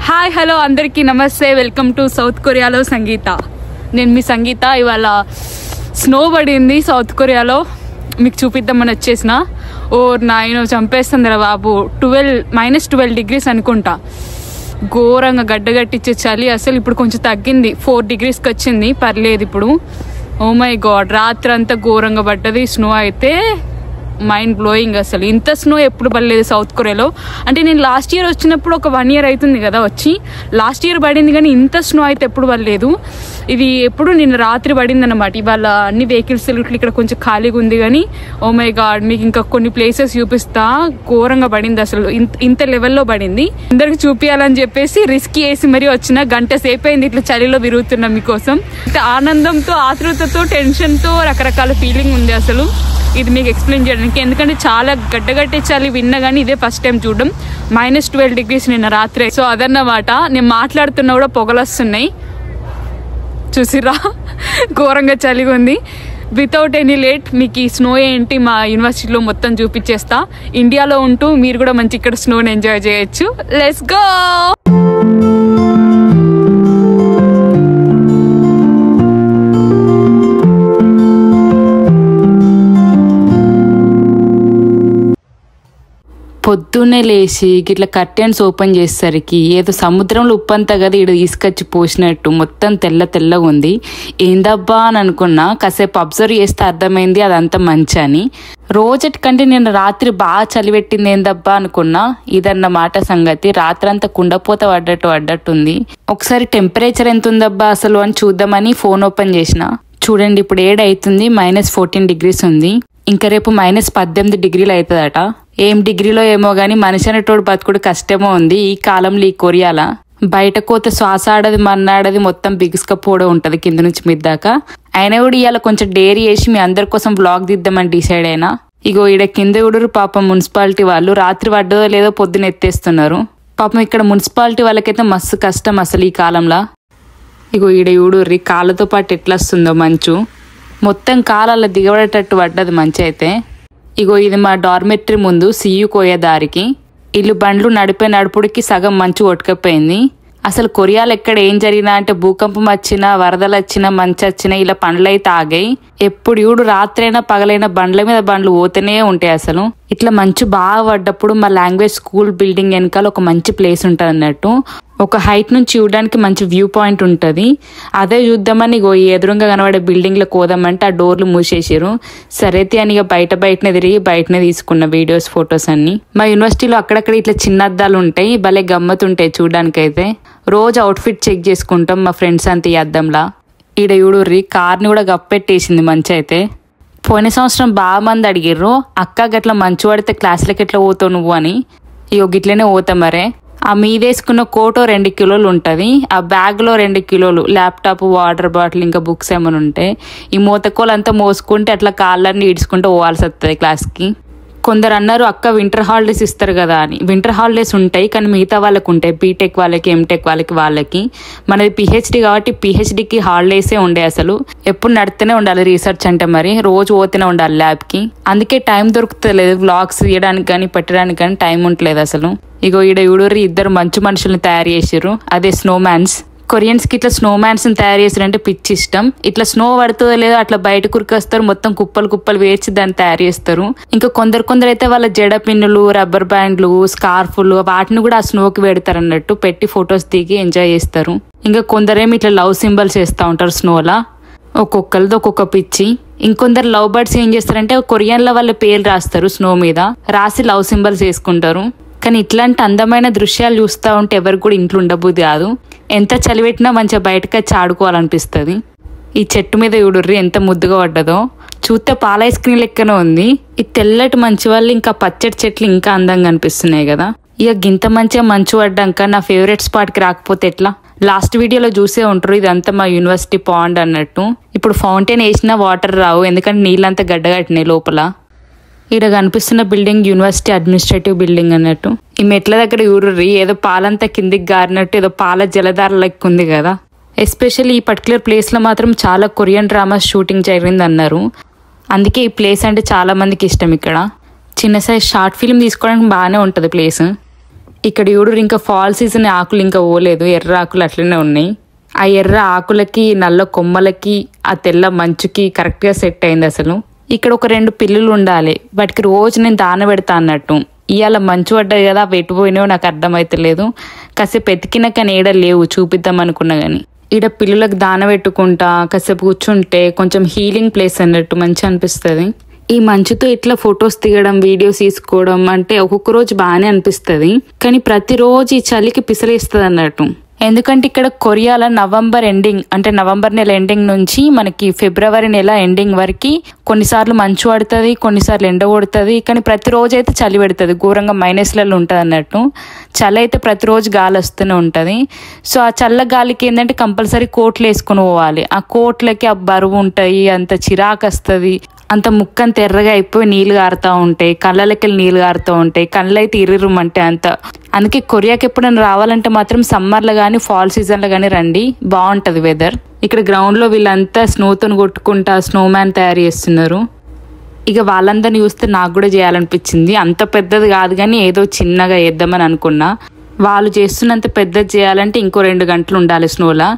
Hi hello అందరికీ నమస్తే. Welcome to south కొరియాలో సంగీత. నేను మీ సంగీత. ఇవాళ స్నో పడింది సౌత్ కొరియాలో, మీకు చూపిద్దామని వచ్చేసిన. ఓ నాయన చంపేస్తుంది రా బాబు. -12 degrees అనుకుంటా. ఘోరంగా గడ్డగట్టించే చలి. అసలు ఇప్పుడు కొంచెం తగ్గింది, 4 degreesకి వచ్చింది, పర్లేదు ఇప్పుడు. ఓ మై గాడ్, రాత్రి అంతా ఘోరంగా పడ్డది స్నో. అయితే మైండ్ బ్లోయింగ్. అసలు ఇంత స్నో ఎప్పుడు పడలేదు సౌత్ కొరియాలో. అంటే నేను లాస్ట్ ఇయర్ వచ్చినప్పుడు ఒక 1 year అవుతుంది కదా వచ్చి. లాస్ట్ ఇయర్ పడింది కానీ ఇంత స్నో అయితే ఎప్పుడు పడలేదు. ఇది ఎప్పుడు నిన్న రాత్రి పడింది అనమాట. ఇవాళ అన్ని వెహికల్స్ ఇక్కడ కొంచెం ఖాళీగా ఉంది కానీ ఓ మై గాడ్, మీకు ఇంకా కొన్ని ప్లేసెస్ చూపిస్తా. ఘోరంగా పడింది అసలు, ఇంత లెవెల్లో పడింది. అందరికి చూపించాలని చెప్పేసి రిస్క్ వేసి మరీ వచ్చిన. గంట సేపు అయింది ఇట్లా చలిలో విరుగుతున్నాం మీకోసం. ఆనందంతో, ఆతృతతో, టెన్షన్తో రకరకాల ఫీలింగ్ ఉంది అసలు ఇది మీకు ఎక్స్ప్లెయిన్ చేయడానికి. ఎందుకంటే చాలా గడ్డగట్టించాలి విన్నా కానీ ఇదే ఫస్ట్ టైం చూడడం. -12 degrees నిన్న రాత్రి. సో అదన్నమాట. నేను మాట్లాడుతున్నా కూడా పొగలు వస్తున్నాయి చూసిరా, ఘోరంగా చలిగా ఉంది. వితౌట్ ఎనీ లేట్ మీకు ఈ స్నో ఏంటి మా యూనివర్సిటీలో మొత్తం చూపించేస్తా. ఇండియాలో ఉంటూ మీరు కూడా మంచి ఇక్కడ స్నోని ఎంజాయ్ చేయొచ్చు. Let's go. పొద్దున్నే లేచి ఇట్లా కర్టెన్స్ ఓపెన్ చేసేసరికి ఏదో సముద్రంలో ఉప్పంతా కదా ఇక్కడ తీసుకొచ్చి పోసినట్టు మొత్తం తెల్లగా ఉంది. ఏందబ్బా అని అనుకున్నా. కాసేపు అబ్జర్వ్ చేస్తే అర్థమైంది అదంతా మంచి అని. రోజటి కంటే నేను రాత్రి బాగా చలి పెట్టింది ఏందబ్బా అనుకున్నా. ఇదన్నమాట సంగతి. రాత్రి అంతా కుండపోత పడ్డట్టుంది. ఒకసారి టెంపరేచర్ ఎంత ఉందబ్బా అసలు అని చూద్దామని ఫోన్ ఓపెన్ చేసిన. చూడండి ఇప్పుడు 7 అవుతుంది, -14 degrees ఉంది. ఇంకా రేపు -18 degrees అవుతుందట. ఏం డిగ్రీలో ఏమో గానీ మనిషి అనేటోడు బతుకుడు కష్టమో ఉంది ఈ కాలంలో ఈ కొరియాల. బయట కోత శ్వాస ఆడది మన్నాడది మొత్తం బిగుసుకపోవడం ఉంటది కింద నుంచి మిద్దాకా. అయినా కూడా ఇవాళ కొంచెం డేరీ చేసి మీ అందరి కోసం బ్లాగ్ దిద్దామని డిసైడ్ అయినా. ఇగో ఈడ కింద ఉడురు పాపం మున్సిపాలిటీ వాళ్ళు. రాత్రి పడ్డదో లేదో పొద్దున ఎత్తేస్తున్నారు పాపం. ఇక్కడ మున్సిపాలిటీ వాళ్ళకైతే మస్తు కష్టం అసలు ఈ కాలంలో. ఇగో ఈడ ఊడుర్రి కాళ్ళతో పాటు ఎట్లా వస్తుందో మంచు. మొత్తం కాళ్ళ దిగబడేటట్టు పడ్డది మంచి. అయితే ఇగో ఇది మా డార్మెటరీ ముందు సియు కోయే దారికి. ఇల్లు బండ్లు నడుపుడికి సగం మంచు కొట్టుకపోయింది. అసలు కొరియాలో ఎక్కడ ఏం జరిగినా అంటే భూకంపం వచ్చినా, వరదలు వచ్చినా, మంచు వచ్చినా ఇలా పండ్లు అయితే ఆగాయి. ఎప్పుడు ఇవుడు రాత్రైనా పగలైనా బండ్ల మీద బండ్లు పోతూనే ఉంటాయి. అసలు ఇట్లా మంచు బాగా పడ్డప్పుడు మా లాంగ్వేజ్ స్కూల్ బిల్డింగ్ వెనకాల ఒక మంచి ప్లేస్ ఉంటుంది అన్నట్టు. ఒక హైట్ నుంచి చూడడానికి మంచి వ్యూ పాయింట్ ఉంటుంది. అదే చూద్దామని ఎదురుగా కనబడే బిల్డింగ్ లో కోదామంటే ఆ డోర్లు మూసేసారు. సరైతే అని బయటనే తిరిగి బయటనే తీసుకున్న వీడియోస్, ఫొటోస్ అన్ని. మా యూనివర్సిటీలో అక్కడక్కడ ఇట్లా చిన్న అద్దాలు ఉంటాయి, భలే గమ్మతుంటాయి చూడడానికి. అయితే రోజు అవుట్ఫిట్ చెక్ చేసుకుంటాం మా ఫ్రెండ్స్ అంతా ఈ అద్దంలా. ఈడ యూడుర్రి కార్ని కూడా గప్పెట్టేసింది మంచి. అయితే పోయిన సంవత్సరం బాగా మంది అడిగిర్రు, అక్క గట్లా మంచు పడితే క్లాసులకి ఎట్లా పోతావు నువ్వు అని. ఇగో గిట్లనే పోతా మరే. ఆ మీదేసుకున్న కోటో 2 kilos ఉంటుంది. ఆ బ్యాగ్ లో 2 kilos ల్యాప్టాప్, వాటర్ బాటిల్, ఇంకా బుక్స్ ఏమైనా ఉంటే ఈ మూతకోలంతా మోసుకుంటే అట్లా కాళ్ళని ఈడ్చుకుంటూ పోవాల్సి వస్తుంది క్లాస్కి. కొందరు అన్నారు అక్క వింటర్ హాలిడేస్ ఇస్తారు కదా అని. వింటర్ హాలిడేస్ ఉంటాయి కానీ మిగతా వాళ్ళకి ఉంటాయి, బీటెక్ వాళ్ళకి, ఎంటెక్ వాళ్ళకి. మనది పిహెచ్డి కాబట్టి పిహెచ్డికి హాలిడేసే ఉండే. అసలు ఎప్పుడు నడుతూనే ఉండాలి రీసెర్చ్ అంటే, మరి రోజు పోతూనే ఉండాలి ల్యాబ్కి. అందుకే టైం దొరుకుతలేదు వ్లాగ్స్ తీయడానికి కానీ పెట్టడానికి కానీ టైం ఉండలేదు అసలు. ఇగో ఈడ యూడూరి 2 మంచు మనుషులను తయారు చేసారు, అదే స్నోమ్యాన్స్. కొరియన్స్ కి ఇట్లా స్నోమ్యాన్స్ తయారు చేస్తారంటే పిచ్చి ఇష్టం. ఇట్లా స్నో పడుతుందో లేదో అట్లా బయట కురికొస్తారు, మొత్తం కుప్పలు వేర్చి దాన్ని తయారు చేస్తారు. ఇంకా కొందరు అయితే వాళ్ళ జడ పిన్నులు, రబ్బర్ బ్యాండ్లు, స్కార్ఫ్లు వాటిని కూడా ఆ స్నోకి పెడతారు అన్నట్టు. పెట్టి ఫొటోస్ దిగి ఎంజాయ్ చేస్తారు. ఇంకా కొందరేమి ఇట్లా లవ్ సింబల్స్ వేస్తూ ఉంటారు స్నోలా. ఒక్కొక్కరిది ఒక్కొక్క పిచ్చి. ఇంకొందరు లవ్ బర్డ్స్ ఏం చేస్తారంటే కొరియన్లో వాళ్ళ పేరు రాస్తారు స్నో మీద, రాసి లవ్ సింబల్స్ వేసుకుంటారు. కానీ ఇట్లాంటి అందమైన దృశ్యాలు చూస్తూ ఉంటే ఎవరికి కూడా ఇంట్లో ఉండబుద్ధి కాదు. ఎంత చలి పెట్టినా మంచిగా బయటకు వచ్చి ఆడుకోవాలనిపిస్తుంది. ఈ చెట్టు మీద చూడుర్రి ఎంత ముద్దుగా పడ్డదో. చూస్తే పాల ఐస్ క్రీమ్ లెక్కనే ఉంది. ఈ తెల్లటి మంచు వల్ల ఇంకా పచ్చడి చెట్లు ఇంకా అందంగా అనిపిస్తున్నాయి కదా. ఇక గింత మంచిగా మంచు పడ్డాక నా ఫేవరెట్ స్పాట్కి రాకపోతే ఎట్లా. లాస్ట్ వీడియోలో చూసే ఉంటారు ఇదంతా మా యూనివర్సిటీ పాండ్ అన్నట్టు. ఇప్పుడు ఫౌంటైన్ వేసినా వాటర్ రావు ఎందుకంటే నీళ్ళంతా గడ్డగట్టినాయి లోపల. ఇక్కడ కనిపిస్తున్న బిల్డింగ్ యూనివర్సిటీ అడ్మినిస్ట్రేటివ్ బిల్డింగ్ అన్నట్టు. ఈ మెట్ల దగ్గర ఊరుర్రి ఏదో పాలంతా కిందికి గారినట్టు ఏదో పాల జలధార లెక్క ఉంది కదా. ఎస్పెషల్లీ ఈ పర్టికులర్ ప్లేస్ లో మాత్రం చాలా కొరియన్ డ్రామాస్ షూటింగ్ జరిగింది అన్నారు. అందుకే ఈ ప్లేస్ అంటే చాలా మందికి ఇష్టం. ఇక్కడ చిన్న సైజ్ షార్ట్ ఫిల్మ్ తీసుకోవడానికి బాగానే ఉంటుంది ప్లేస్. ఇక్కడ చూడు ఇంకా ఫాల్ సీజన్ ఆకులు ఇంకా పోలేదు, ఎర్ర ఆకులు అట్లనే ఉన్నాయి. ఆ ఎర్ర ఆకులకి నల్ల కొమ్మలకి ఆ తెల్ల మంచుకి కరెక్ట్గా సెట్ అయింది అసలు. ఇక్కడ ఒక 2 పిల్లులు ఉండాలి, వాటికి రోజు నేను దాన పెడతా అన్నట్టు. ఇవాళ మంచు పడ్డది కదా, అవి ఎటుపోయినాయో నాకు అర్థమైతలేదు. కాసేపు ఎతికినా కానీ ఏడ లేవు, చూపిద్దాం అనుకున్నా కానీ. ఈడ పిల్లులకు దాన పెట్టుకుంటా కాసేపు కూర్చుంటే కొంచెం హీలింగ్ ప్లేస్ అన్నట్టు మంచి అనిపిస్తుంది. ఈ మంచుతో ఇట్లా ఫొటోస్ దిగడం, వీడియోస్ తీసుకోవడం అంటే ఒక్కొక్క రోజు బాగానే అనిపిస్తుంది, కానీ ప్రతిరోజు ఈ చలికి పిసలేస్తుంది అన్నట్టు. ఎందుకంటే ఇక్కడ కొరియాలో నవంబర్ ఎండింగ్ అంటే నవంబర్ నెల ఎండింగ్ నుంచి మనకి ఫిబ్రవరి నెల ఎండింగ్ వరకు కొన్నిసార్లు మంచు పడుతుంది, కొన్నిసార్లు ఎండ కొడుతుంది, కానీ ప్రతిరోజు అయితే చలి పెడుతుంది, ఘోరంగా మైనస్లలో ఉంటుంది అన్నట్టు. చలి అయితే ప్రతిరోజు గాలి వస్తూనే ఉంటుంది. సో ఆ చల్ల గాలికి ఏంటంటే కంపల్సరీ కోట్లు వేసుకుని పోవాలి. ఆ కోట్లకి ఆ బరువు ఉంటాయి, అంత చిరాకు వస్తుంది, అంత ముక్కంత ఎర్రగా అయిపోయి నీళ్ళు గారుతూ ఉంటాయి, కళ్ళకి నీళ్ళు గారుతూ ఉంటాయి, కళ్ళు అయితే ఇర్రుమంటే అంత. అందుకే కొరియాకి ఎప్పుడైనా రావాలంటే మాత్రం సమ్మర్లో కానీ ఫాల్ సీజన్లో కానీ రండి, బాగుంటుంది వెదర్. ఇక్కడ గ్రౌండ్లో వీళ్ళంతా స్నోతో కొట్టుకుంటా స్నోమ్యాన్ తయారు చేస్తున్నారు. ఇక వాళ్ళందరినీ చూస్తే నాకు కూడా చేయాలనిపించింది. అంత పెద్దది కాదు కానీ ఏదో చిన్నగా వేద్దామని అనుకున్నా. వాళ్ళు చేస్తున్నంత పెద్దది చేయాలంటే ఇంకో 2 గంటలు ఉండాలి స్నోలా.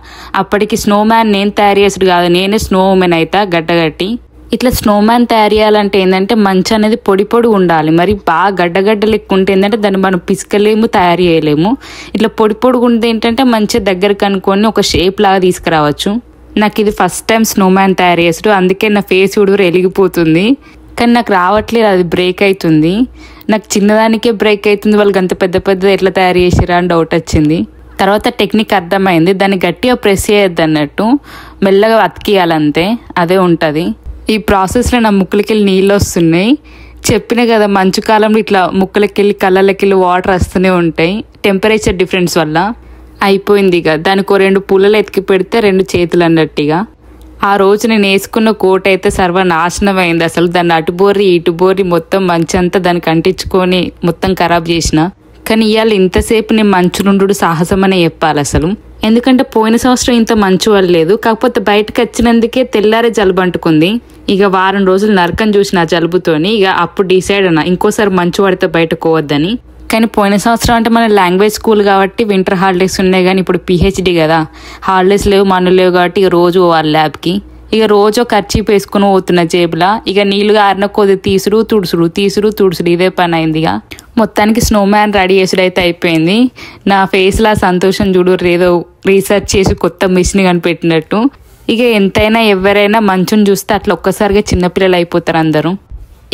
అప్పటికి స్నోమ్యాన్ నేను తయారు చేసుడు కాదు, నేనే స్నో ఉమెన్ అవుతా గడ్డగట్టి. ఇట్లా స్నోమ్యాన్ తయారు చేయాలంటే ఏంటంటే మంచు అనేది పొడి పొడి ఉండాలి, మరి బాగా గడ్డగడ్డ లెక్క ఉంటే ఏంటంటే దాన్ని మనం పిసుకలేము, తయారు చేయలేము. ఇట్లా పొడి పొడి ఉంటే ఏంటంటే మంచిగా దగ్గరకు అనుకొని ఒక షేప్ లాగా తీసుకురావచ్చు. నాకు ఇది ఫస్ట్ టైం స్నోమ్యాన్ తయారు చేసుడు, అందుకే నా ఫేస్ ఉడుగురు వెలిగిపోతుంది, కానీ నాకు రావట్లేదు, అది బ్రేక్ అవుతుంది. నాకు చిన్నదానికే బ్రేక్ అవుతుంది, వాళ్ళకి అంత పెద్ద పెద్దది ఎట్లా తయారు చేసిరా అని డౌట్ వచ్చింది. తర్వాత టెక్నిక్ అర్థమైంది, దాన్ని గట్టిగా ప్రెస్ చేయొద్దు అన్నట్టు, మెల్లగా అతికియాలంతే, అదే ఉంటుంది. ఈ ప్రాసెస్లో నా ముక్కులకెళ్ళి నీళ్ళు వస్తున్నాయి. చెప్పిన కదా మంచు కాలంలో ఇట్లా ముక్కులకెళ్ళి కళ్ళకెళ్ళి వాటర్ వస్తూనే ఉంటాయి, టెంపరేచర్ డిఫరెన్స్ వల్ల. అయిపోయింది ఇక దానికి 2 పుల్లలు ఎతికి పెడితే 2 చేతులు అన్నట్టుగా. ఆ రోజు నేను వేసుకున్న కోట్ అయితే సర్వనాశనం అయింది అసలు. దాన్ని అటుబోరి ఇటుబోరి మొత్తం మంచంతా దానికి అంటించుకొని మొత్తం ఖరాబ్ చేసిన. కానీ ఇవాళ ఇంతసేపు నేను మంచు నుండు సాహసం అనే చెప్పాలి అసలు. ఎందుకంటే పోయిన సంవత్సరం ఇంత మంచు పడలేదు, కాకపోతే బయటకు వచ్చినందుకే తెల్లారే జలుబు అంటుకుంది. ఇక వారం రోజులు నరకం చూసిన ఆ జలుబుతోని. ఇక అప్పుడు డిసైడ్ అయినా ఇంకోసారి మంచు పడితే బయటకు పోవద్దని. కానీ పోయిన సంవత్సరం అంటే మన లాంగ్వేజ్ స్కూల్ కాబట్టి వింటర్ హాలిడేస్ ఉన్నాయి, కానీ ఇప్పుడు పిహెచ్డి కదా, హాలిడేస్ లేవు, మన్ను లేవు కాబట్టి ఇక రోజు పోవాలి ల్యాబ్కి. ఇక రోజు కర్చీప్ వేసుకుని పోతున్న జేబులా. ఇక నీళ్ళుగా ఆరిన కొద్ది తీసుడు తుడుసుడు ఇదే పని అయింది. ఇక మొత్తానికి స్నోమ్యాన్ రెడీ చేసుడు అయితే అయిపోయింది. నా ఫేస్లా సంతోషం చూడు, ఏదో రీసెర్చ్ చేసి కొత్త మిషన్ కనిపెట్టినట్టు. ఇక ఎంతైనా ఎవరైనా మంచుని చూస్తే అట్లా ఒక్కసారిగా చిన్నపిల్లలు అయిపోతారు అందరూ.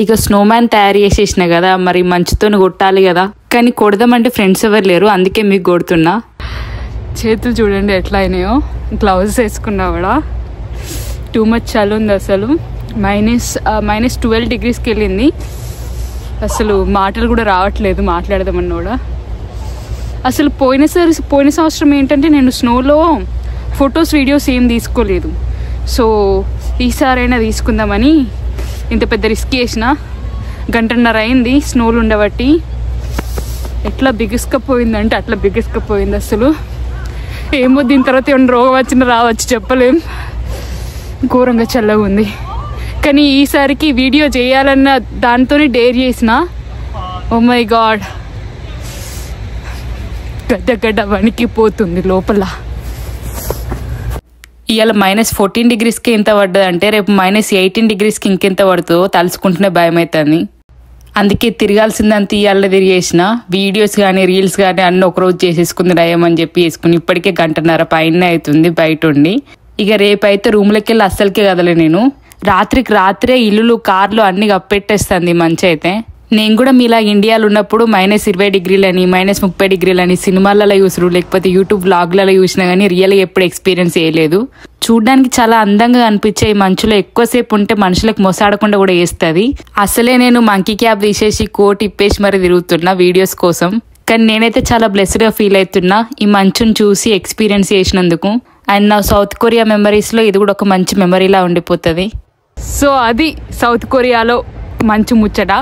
ఇక స్నోమ్యాన్ తయారు చేసేసిన కదా, మరి మంచుతో కొట్టాలి కదా, కానీ కొడదామంటే ఫ్రెండ్స్ ఎవరు లేరు, అందుకే మీకు కొడుతున్నా. చేతులు చూడండి ఎట్లా అయినాయో, గ్లౌజెస్ వేసుకున్నా కూడా. టూ మచ్ చలి ఉంది అసలు. -12 degreesకి వెళ్ళింది. అసలు మాటలు కూడా రావట్లేదు మాట్లాడదామన్నా కూడా. అసలు పోయిన సంవత్సరం ఏంటంటే నేను స్నోలో ఫొటోస్ వీడియోస్ ఏం తీసుకోలేదు. సో ఈసారైనా తీసుకుందామని ఇంత పెద్ద రిస్క్ చేసిన. 1.5 గంట అయింది స్నోలు ఉండబట్టి. ఎట్లా బిగుసుకపోయిందంటే అట్లా బిగుసుకపోయింది అసలు. ఏమో దీని తర్వాత ఏమైనా రోగం వచ్చినా రావచ్చు చెప్పలేం, ఘోరంగా చల్లగా ఉంది. కానీ ఈసారికి వీడియో చేయాలన్న దాంతోనే డేర్ చేసిన. ఓ మై గాడ్, గడ్డ వణికిపోతుంది లోపల. ఇవాళ -14 degreesకి ఎంత పడ్డది అంటే రేపు -18 degreesకి ఇంకెంత పడుతుందో తలుచుకుంటూనే భయం అవుతుంది. అందుకే తిరగాల్సిందంత ఇవాళ తిరిగేసిన. వీడియోస్ కానీ రీల్స్ కానీ అన్నీ ఒకరోజు చేసేసుకుంది నయమని చెప్పి వేసుకుని. ఇప్పటికే 1.5 గంట పైన అవుతుంది బయట ఉండి. ఇక రేపైతే రూమ్లోకి వెళ్ళి అస్సలకే కదలే నేను. రాత్రే ఇల్లులు కార్లు అన్ని కప్పెట్టేస్తుంది మంచి అయితే. నేను కూడా మీలా ఇండియాలో ఉన్నప్పుడు -20 degreesలని -30 degreesలని సినిమాలలో చూసుడు, లేకపోతే యూట్యూబ్ వ్లాగ్లలో చూసినా కానీ రియల్గా ఎప్పుడు ఎక్స్పీరియన్స్ చేయలేదు. చూడడానికి చాలా అందంగా అనిపించే ఈ మంచులో ఎక్కువసేపు ఉంటే మనుషులకు మొసాడకుండా కూడా వేస్తుంది. అసలే నేను మంకీ క్యాప్ తీసేసి కోట్ ఇప్పేసి మరి తిరుగుతున్నా వీడియోస్ కోసం. కానీ నేనైతే చాలా బ్లెస్డ్గా ఫీల్ అవుతున్నా ఈ మంచుని చూసి ఎక్స్పీరియన్స్ చేసినందుకు. అండ్ నా సౌత్ కొరియా మెమరీస్లో ఇది కూడా ఒక మంచి మెమరీలా ఉండిపోతుంది. సో అది సౌత్ కొరియాలో మంచు ముచ్చట.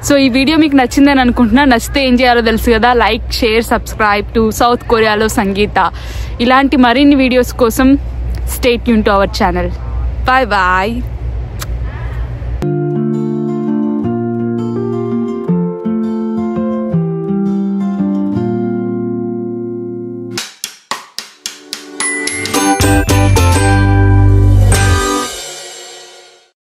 సో ఈ వీడియో మీకు నచ్చిందని అనుకుంటున్నా. నచ్చితే ఏం చేయాలో తెలుసు కదా, like, share, subscribe to south కొరియాలో సంగీత. ఇలాంటి మరిన్ని వీడియోస్ కోసం stay tune to our channel. Bye bye.